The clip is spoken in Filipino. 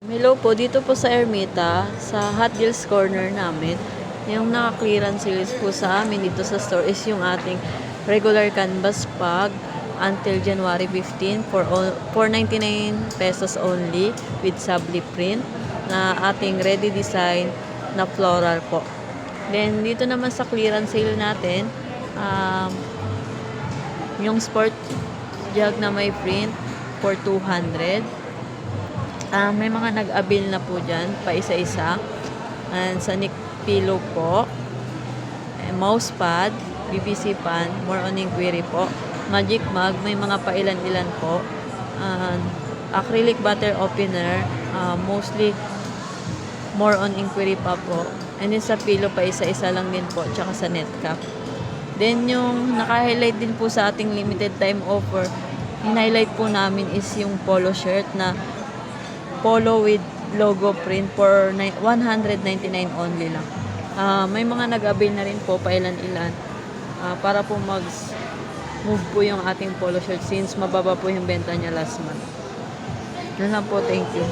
Hello po, dito po sa Ermita, sa Hot Deals Corner namin, yung naka-clearance sales po sa amin dito sa store is yung ating regular canvas bag until January 15 for 499 pesos only with subli print na ating ready design na floral po. Then dito naman sa clearance sale natin, yung sport jug na may print for 200. May mga nag-avail na po dyan, pa isa-isa. And sa Nick Pillow po, mouse pad, BBC pan, more on inquiry po. Magic mug, may mga pailan-ilan po. Acrylic butter opener, mostly more on inquiry pa po. And then sa pillow pa isa-isa lang din po, tsaka sa net cap. Then yung naka-highlight din po sa ating limited time offer, in-highlight po namin is yung polo shirt na polo with logo print for 199 only lang. May mga nag-avail na rin po pailan-ilan para po mag-move po yung ating polo shirt since mababa po yung benta niya last month. Yun lang po, thank you.